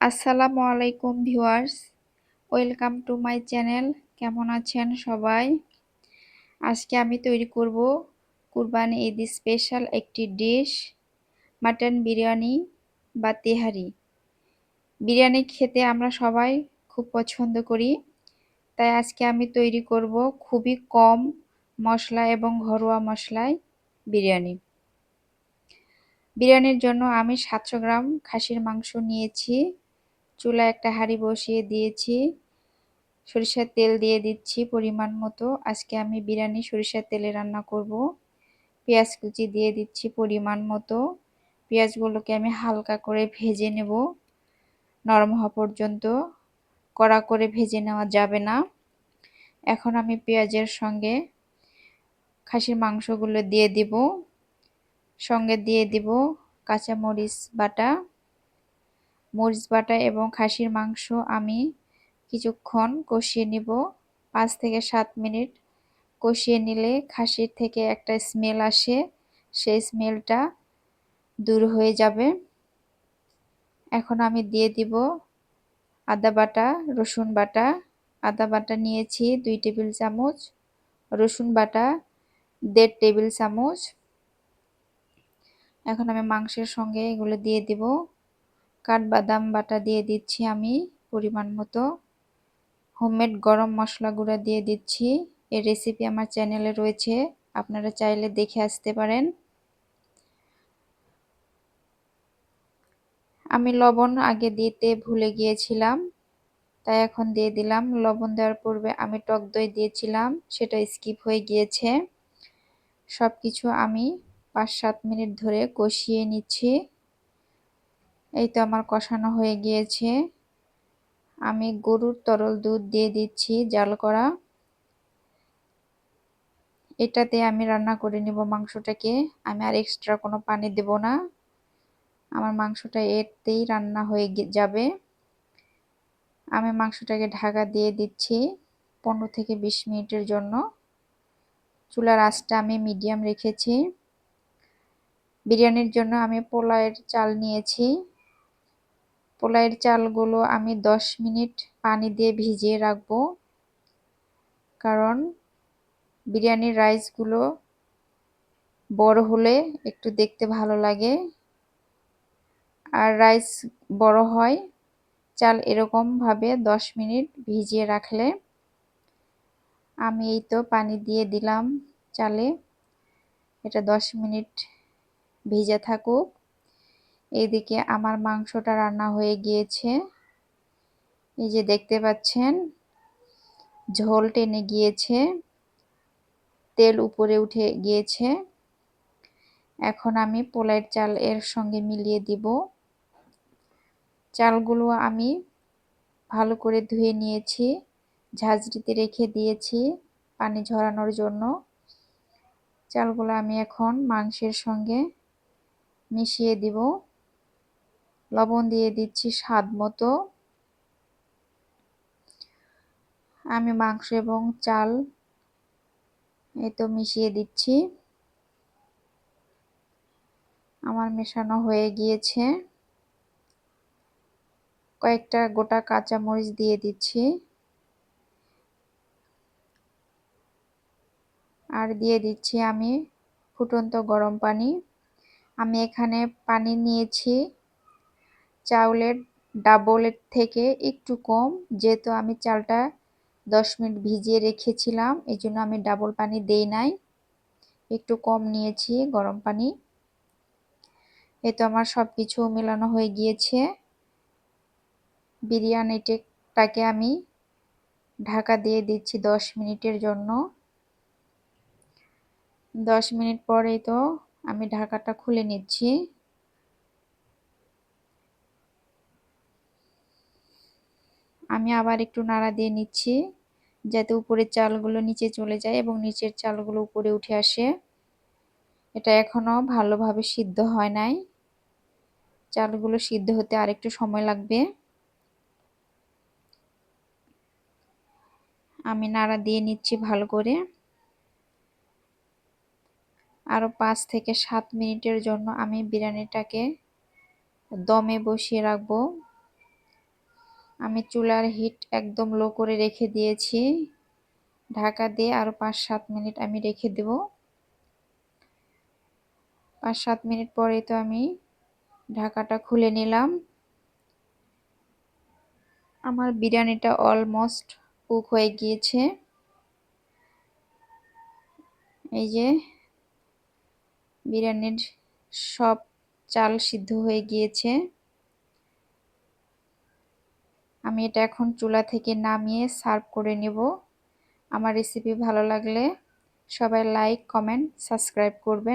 আসসালামু আলাইকুম viewers, welcome to my channel. কেমন আছেন সবাই? আজকে আমি তৈরি করব কুরবানি ঈদ স্পেশাল একটি ডিশ, মাটন বিরিয়ানি বা তেহারি। বিরিয়ানি খেতে আমরা সবাই খুব পছন্দ করি, তাই আজকে আমি তৈরি করব খুবই কম মশলা এবং ঘরোয়া মশলায় বিরিয়ানি। বিরিয়ানির জন্য আমি 700 গ্রাম খাসির মাংস নিয়েছি। চুলায় একটা হাঁড়ি বসিয়ে দিয়েছি, সরিষার তেল দিয়ে দিচ্ছি পরিমাণ মতো। আজকে আমি বিরিয়ানি সরিষার তেলে রান্না করব। পেঁয়াজ কুচি দিয়ে দিচ্ছি পরিমাণ মতো। পেঁয়াজগুলোকে আমি হালকা করে ভেজে নেব, নরম হওয়া পর্যন্ত। কড়া করে ভেজে নেওয়া যাবে না। এখন আমি পেঁয়াজের সঙ্গে খাসির মাংসগুলো দিয়ে দিব, সঙ্গে দিয়ে দিব কাঁচা মরিচ বাটা, এবং খাসির মাংস আমি কিছুক্ষণ কষিয়ে নিব। 5 থেকে 7 মিনিট কষিয়ে নিলে খাসির থেকে একটা স্মেল আসে, সেই স্মেলটা দূর হয়ে যাবে। এখন আমি দিয়ে দিব আদা বাটা, রসুন বাটা। আদা বাটা নিয়েছি 2 টেবিল চামচ, রসুন বাটা 1.5 টেবিল চামচ। এখন আমি মাংসের সঙ্গে এগুলো দিয়ে দিব। কাঠবাদাম বাটা দিয়ে দিচ্ছি আমি পরিমাণ মতো। হোমমেড গরম মশলা গুঁড়া দিয়ে দিচ্ছি। এই রেসিপি আমার চ্যানেলে রয়েছে, আপনারা চাইলে দেখে আসতে পারেন। আমি লবণ আগে দিতে ভুলে গিয়েছিলাম, তাই এখন দিয়ে দিলাম। লবণ দেওয়ার পূর্বে আমি টক দই দিয়েছিলাম, সেটা স্কিপ হয়ে গিয়েছে। সবকিছু আমি 5-7 মিনিট ধরে কষিয়ে নিচ্ছি। এই তো আমার কষানো হয়ে গিয়েছে। আমি গরুর তরল দুধ দিয়ে দিচ্ছি জাল করা। এটাতে আমি রান্না করে নিব মাংসটাকে। আমি আর এক্সট্রা কোনো পানি দেব না, আমার মাংসটা এতেই রান্না হয়ে যাবে। আমি মাংসটাকে ঢাকা দিয়ে দিচ্ছি 15 থেকে 20 মিনিটের জন্য। চুলার আঁচটা আমি মিডিয়াম রেখেছি। বিরিয়ানির জন্য আমি পোলাওয়ের চাল নিয়েছি। পোলাওয়ের চালগুলো আমি 10 মিনিট পানি দিয়ে ভিজিয়ে রাখবো, কারণ বিরিয়ানির রাইসগুলো বড় হলে একটু দেখতে ভালো লাগে, আর রাইস বড় হয়। চাল এরকম ভাবে 10 মিনিট ভিজিয়ে রাখলে। আমি এই তো পানি দিয়ে দিলাম চালে, এটা 10 মিনিট ভিজে থাকুক। এইদিকে আমার মাংসটা রান্না হয়ে গিয়েছে, এই যে দেখতে পাচ্ছেন ঝোল টেনে গিয়েছে, তেল উপরে উঠে গিয়েছে। এখন আমি পোলাওয়ের চাল এর সঙ্গে মিলিয়ে দিব। চালগুলো আমি ভালো করে ধুয়ে নিয়েছি, ঝাঁঝরিতে রেখে দিয়েছি পানি ঝরানোর জন্য। চালগুলো আমি এখন মাংসের সঙ্গে মিশিয়ে দিব। লবণ দিয়ে দিচ্ছি স্বাদ মতো। আমি মাংস এবং চাল এই তো মিশিয়ে দিচ্ছি। আমার মেশানো হয়ে গিয়েছে। কয়েকটা গোটা কাঁচা মরিচ দিয়ে দিচ্ছি, আর দিয়ে দিচ্ছি আমি ফুটন্ত গরম পানি। আমি এখানে পানি নিয়েছি চাউলের ডাবলের থেকে একটু কম, যেহেতু আমি চালটা 10 মিনিট ভিজিয়ে রেখেছিলাম, এই জন্য আমি ডাবল পানি দেই নাই, একটু কম নিয়েছি গরম পানি। এই তো আমার সবকিছু মেলানো হয়ে গিয়েছে। বিরিয়ানিটাকে আমি ঢাকা দিয়ে দিচ্ছি 10 মিনিটের জন্য। 10 মিনিট পরেই তো আমি ঢাকাটা খুলে নিচ্ছি। আমি আবার একটু নাড়া দিয়ে নিচ্ছি, যাতে উপরের চালগুলো নিচে চলে যায় এবং নিচের চালগুলো উপরে উঠে আসে। এটা এখনো ভালোভাবে সিদ্ধ হয় নাই, চালগুলো সিদ্ধ হতে আরেকটু সময় লাগবে। আমি নাড়া দিয়ে নিচ্ছি ভালো করে। আরো 5 থেকে 7 মিনিটের জন্য আমি বিরিয়ানিটাকে দমে বসিয়ে রাখবো। আমি চুলার হিট একদম লো করে রেখে দিয়েছি। ঢাকা দিয়ে আরো 5-7 মিনিট আমি রেখে দেব। 5-7 মিনিট পরে তো আমি ঢাকাটা খুলে নিলাম। আমার বিরিয়ানিটা অলমোস্ট কুক হয়ে গিয়েছে। এই যে বিরিয়ানির সব চাল সিদ্ধ হয়ে গিয়েছে। আমি এটা এখন চুলা থেকে নামিয়ে সার্ভ করে নেব। আমার রেসিপি ভালো লাগলে সবাই লাইক, কমেন্ট, সাবস্ক্রাইব করবেন।